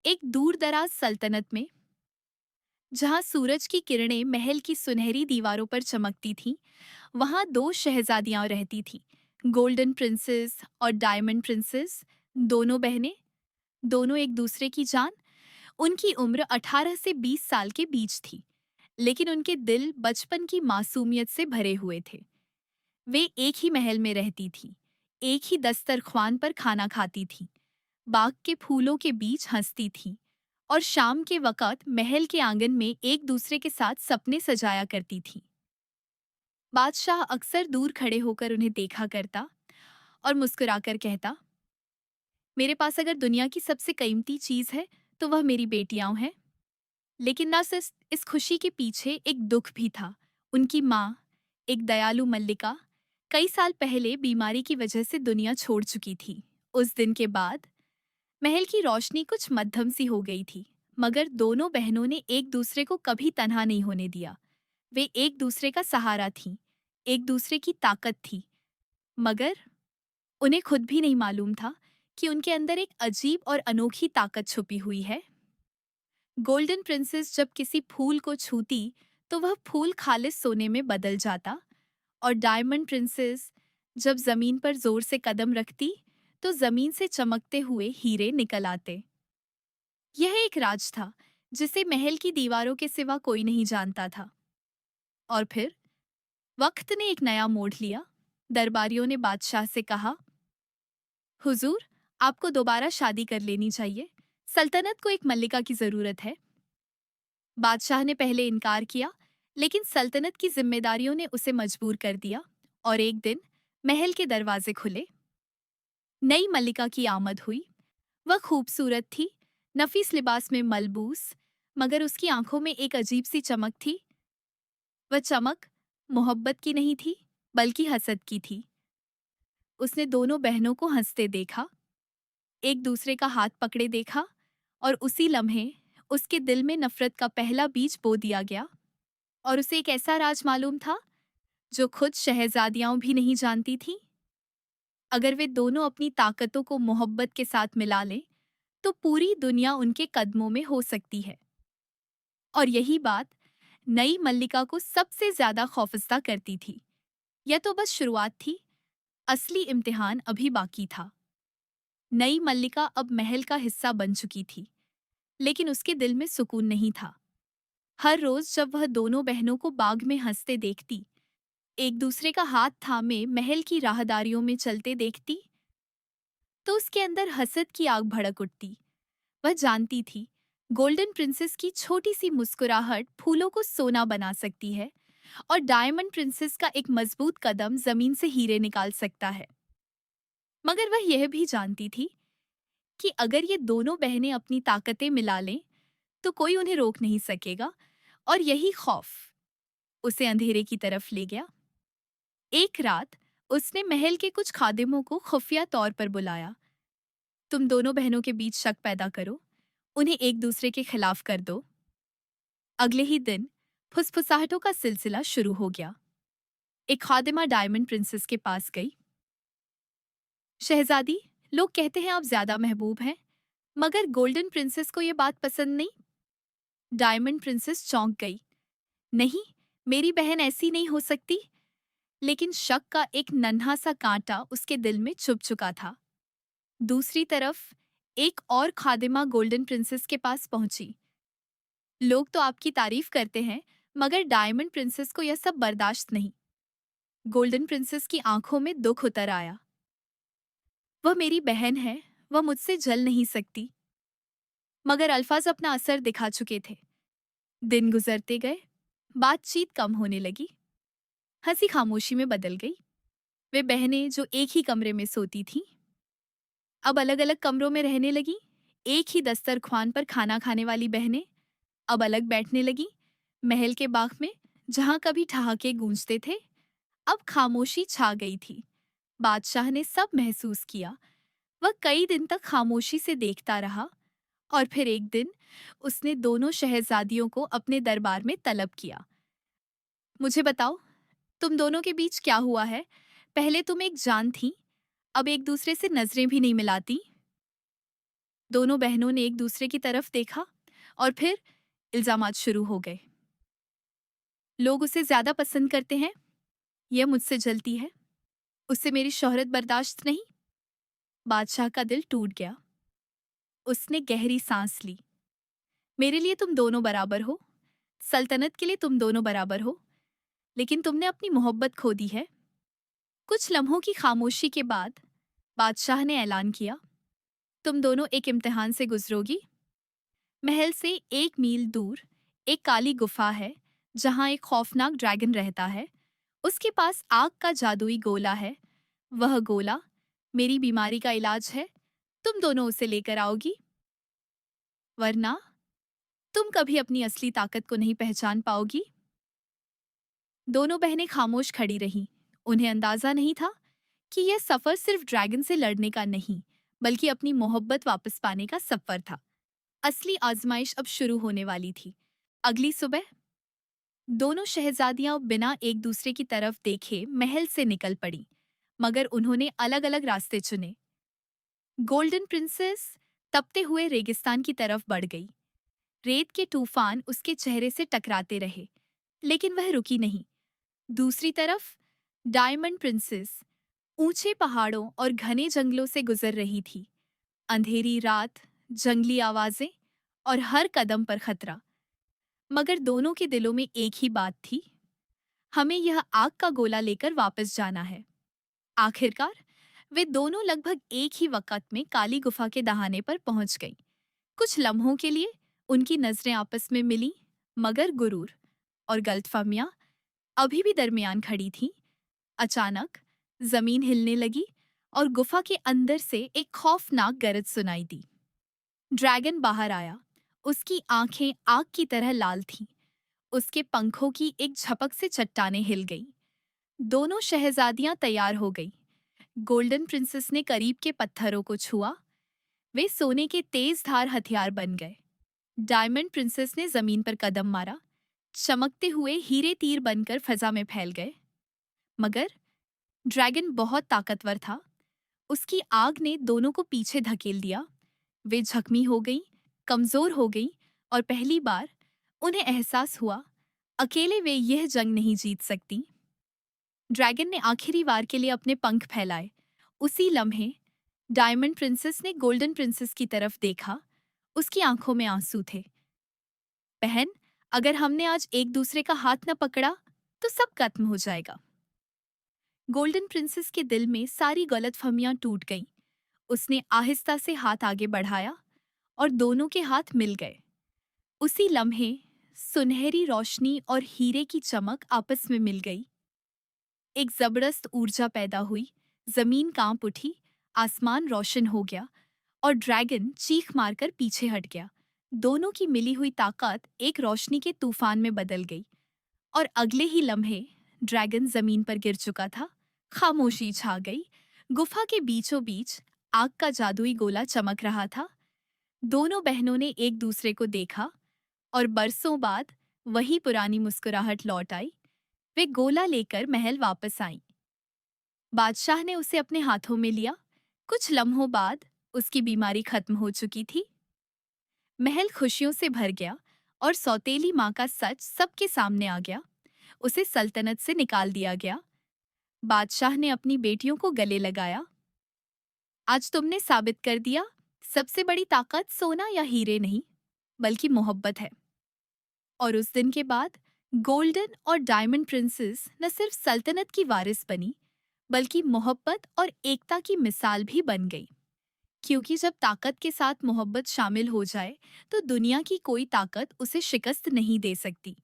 एक दूर दराज सल्तनत में, जहां सूरज की किरणें महल की सुनहरी दीवारों पर चमकती थीं, वहां दो शहजादियां रहती थीं, गोल्डन प्रिंसेस और डायमंड प्रिंसेस। दोनों बहनें, दोनों एक दूसरे की जान। उनकी उम्र 18 से 20 साल के बीच थी, लेकिन उनके दिल बचपन की मासूमियत से भरे हुए थे। वे एक ही महल में रहती थीं, एक ही दस्तरख्वान पर खाना खाती थीं, बाग के फूलों के बीच हंसती थीं और शाम के वक़्त महल के आंगन में एक दूसरे के साथ सपने सजाया करती थीं। बादशाह अक्सर दूर खड़े होकर उन्हें देखा करता और मुस्कुराकर कहता, मेरे पास अगर दुनिया की सबसे कीमती चीज़ है तो वह मेरी बेटियां हैं। लेकिन ना सिर्फ इस खुशी के पीछे एक दुख भी था। उनकी माँ, एक दयालु मल्लिका, कई साल पहले बीमारी की वजह से दुनिया छोड़ चुकी थी। उस दिन के बाद महल की रोशनी कुछ मध्यम सी हो गई थी, मगर दोनों बहनों ने एक दूसरे को कभी तन्हा नहीं होने दिया। वे एक दूसरे का सहारा थीं, एक दूसरे की ताकत थी, मगर उन्हें खुद भी नहीं मालूम था कि उनके अंदर एक अजीब और अनोखी ताकत छुपी हुई है। गोल्डन प्रिंसेस जब किसी फूल को छूती तो वह फूल खालिस सोने में बदल जाता, और डायमंड प्रिंसेस जब जमीन पर जोर से कदम रखती तो जमीन से चमकते हुए हीरे निकल आते। यह एक राज था जिसे महल की दीवारों के सिवा कोई नहीं जानता था। और फिर वक्त ने एक नया मोड़ लिया। दरबारियों ने बादशाह से कहा, हुजूर, आपको दोबारा शादी कर लेनी चाहिए। सल्तनत को एक मल्लिका की जरूरत है। बादशाह ने पहले इनकार किया, लेकिन सल्तनत की जिम्मेदारियों ने उसे मजबूर कर दिया और एक दिन महल के दरवाजे खुले। नई मल्लिका की आमद हुई। वह खूबसूरत थी, नफीस लिबास में मलबूस, मगर उसकी आंखों में एक अजीब सी चमक थी। वह चमक मोहब्बत की नहीं थी, बल्कि हसद की थी। उसने दोनों बहनों को हंसते देखा, एक दूसरे का हाथ पकड़े देखा, और उसी लम्हे उसके दिल में नफरत का पहला बीज बो दिया गया। और उसे एक ऐसा राज मालूम था जो खुद शहजादियां भी नहीं जानती थीं। अगर वे दोनों अपनी ताकतों को मोहब्बत के साथ मिला लें, तो पूरी दुनिया उनके कदमों में हो सकती है। और यही बात नई मल्लिका को सबसे ज्यादा खौफजदा करती थी। यह तो बस शुरुआत थी, असली इम्तिहान अभी बाकी था। नई मल्लिका अब महल का हिस्सा बन चुकी थी, लेकिन उसके दिल में सुकून नहीं था। हर रोज जब वह दोनों बहनों को बाग में हंसते देखती, एक दूसरे का हाथ थामे महल की राहदारियों में चलते देखती, तो उसके अंदर हसद की आग भड़क उठती। वह जानती थी, गोल्डन प्रिंसेस की छोटी सी मुस्कुराहट फूलों को सोना बना सकती है, और डायमंड प्रिंसेस का एक मजबूत कदम जमीन से हीरे निकाल सकता है। मगर वह यह भी जानती थी कि अगर ये दोनों बहनें अपनी ताकतें मिला लें, तो कोई उन्हें रोक नहीं सकेगा। और यही खौफ उसे अंधेरे की तरफ ले गया। एक रात उसने महल के कुछ खादिमों को खुफिया तौर पर बुलाया। तुम दोनों बहनों के बीच शक पैदा करो, उन्हें एक दूसरे के खिलाफ कर दो। अगले ही दिन फुसफुसाहटों का सिलसिला शुरू हो गया। एक खादिमा डायमंड प्रिंसेस के पास गई। शहजादी, लोग कहते हैं आप ज्यादा महबूब हैं, मगर गोल्डन प्रिंसेस को ये बात पसंद नहीं। डायमंड प्रिंसेस चौंक गई। नहीं, मेरी बहन ऐसी नहीं हो सकती। लेकिन शक का एक नन्हा सा कांटा उसके दिल में चुभ चुका था। दूसरी तरफ एक और खादिमा गोल्डन प्रिंसेस के पास पहुंची। लोग तो आपकी तारीफ करते हैं, मगर डायमंड प्रिंसेस को यह सब बर्दाश्त नहीं। गोल्डन प्रिंसेस की आंखों में दुख उतर आया। वह मेरी बहन है, वह मुझसे जल नहीं सकती। मगर अल्फाज अपना असर दिखा चुके थे। दिन गुजरते गए, बातचीत कम होने लगी, हंसी खामोशी में बदल गई। वे बहनें जो एक ही कमरे में सोती थीं, अब अलग अलग कमरों में रहने लगी। एक ही दस्तरख्वान पर खाना खाने वाली बहनें अब अलग बैठने लगी। महल के बाग में जहां कभी ठहाके गूंजते थे, अब खामोशी छा गई थी। बादशाह ने सब महसूस किया। वह कई दिन तक खामोशी से देखता रहा, और फिर एक दिन उसने दोनों शहजादियों को अपने दरबार में तलब किया। मुझे बताओ, तुम दोनों के बीच क्या हुआ है? पहले तुम एक जान थी, अब एक दूसरे से नजरें भी नहीं मिलाती। दोनों बहनों ने एक दूसरे की तरफ देखा और फिर इल्जामात शुरू हो गए। लोग उसे ज्यादा पसंद करते हैं, यह मुझसे जलती है, उससे मेरी शोहरत बर्दाश्त नहीं। बादशाह का दिल टूट गया। उसने गहरी सांस ली। मेरे लिए तुम दोनों बराबर हो, सल्तनत के लिए तुम दोनों बराबर हो, लेकिन तुमने अपनी मोहब्बत खो दी है। कुछ लम्हों की खामोशी के बाद बादशाह ने ऐलान किया, तुम दोनों एक इम्तिहान से गुजरोगी। महल से 1 मील दूर एक काली गुफा है, जहां एक खौफनाक ड्रैगन रहता है। उसके पास आग का जादुई गोला है। वह गोला मेरी बीमारी का इलाज है। तुम दोनों उसे लेकर आओगी, वरना तुम कभी अपनी असली ताकत को नहीं पहचान पाओगी। दोनों बहनें खामोश खड़ी रहीं। उन्हें अंदाजा नहीं था कि यह सफर सिर्फ ड्रैगन से लड़ने का नहीं, बल्कि अपनी मोहब्बत वापस पाने का सफर था। असली आजमाइश अब शुरू होने वाली थी। अगली सुबह दोनों शहजादियां बिना एक दूसरे की तरफ देखे महल से निकल पड़ी, मगर उन्होंने अलग अलग रास्ते चुने। गोल्डन प्रिंसेस तपते हुए रेगिस्तान की तरफ बढ़ गई। रेत के तूफान उसके चेहरे से टकराते रहे, लेकिन वह रुकी नहीं। दूसरी तरफ डायमंड प्रिंसेस ऊंचे पहाड़ों और घने जंगलों से गुजर रही थी। अंधेरी रात, जंगली आवाजें और हर कदम पर खतरा। मगर दोनों के दिलों में एक ही बात थी, हमें यह आग का गोला लेकर वापस जाना है। आखिरकार वे दोनों लगभग एक ही वक्त में काली गुफा के दहाने पर पहुंच गईं। कुछ लम्हों के लिए उनकी नजरें आपस में मिलीं, मगर गुरूर और गलतफहमियां अभी भी दरमियान खड़ी थीं। अचानक जमीन हिलने लगी और गुफा के अंदर से एक खौफनाक गरज सुनाई दी। ड्रैगन बाहर आया। उसकी आंखें आग की तरह लाल थीं। उसके पंखों की एक झपक से चट्टानें हिल गईं। दोनों शहजादियां तैयार हो गईं। गोल्डन प्रिंसेस ने करीब के पत्थरों को छुआ। वे सोने के तेज धार हथियार बन गए। डायमंड प्रिंसेस ने जमीन पर कदम मारा। चमकते हुए हीरे तीर बनकर फजा में फैल गए। मगर ड्रैगन बहुत ताकतवर था। उसकी आग ने दोनों को पीछे धकेल दिया। वे जख्मी हो गईं, कमजोर हो गईं और पहली बार उन्हें एहसास हुआ, अकेले वे यह जंग नहीं जीत सकती। ड्रैगन ने आखिरी वार के लिए अपने पंख फैलाए। उसी लम्हे डायमंड प्रिंसेस ने गोल्डन प्रिंसेस की तरफ देखा। उसकी आंखों में आंसू थे। बहन, अगर हमने आज एक दूसरे का हाथ न पकड़ा तो सब खत्म हो जाएगा। गोल्डन प्रिंसेस के दिल में सारी गलतफहमियां टूट गईं। उसने आहिस्ता से हाथ आगे बढ़ाया और दोनों के हाथ मिल गए। उसी लम्हे सुनहरी रोशनी और हीरे की चमक आपस में मिल गई। एक जबरदस्त ऊर्जा पैदा हुई। जमीन कांप उठी, आसमान रोशन हो गया और ड्रैगन चीख मारकर पीछे हट गया। दोनों की मिली हुई ताकत एक रोशनी के तूफान में बदल गई और अगले ही लम्हे ड्रैगन जमीन पर गिर चुका था। खामोशी छा गई। गुफा के बीचों बीच आग का जादुई गोला चमक रहा था। दोनों बहनों ने एक दूसरे को देखा और बरसों बाद वही पुरानी मुस्कुराहट लौट आई। वे गोला लेकर महल वापस आईं। बादशाह ने उसे अपने हाथों में लिया। कुछ लम्हों बाद उसकी बीमारी खत्म हो चुकी थी। महल खुशियों से भर गया और सौतेली माँ का सच सबके सामने आ गया। उसे सल्तनत से निकाल दिया गया। बादशाह ने अपनी बेटियों को गले लगाया। आज तुमने साबित कर दिया, सबसे बड़ी ताकत सोना या हीरे नहीं, बल्कि मोहब्बत है। और उस दिन के बाद गोल्डन और डायमंड प्रिंसेस न सिर्फ सल्तनत की वारिस बनी, बल्कि मोहब्बत और एकता की मिसाल भी बन गई। क्योंकि जब ताकत के साथ मोहब्बत शामिल हो जाए तो दुनिया की कोई ताकत उसे शिकस्त नहीं दे सकती।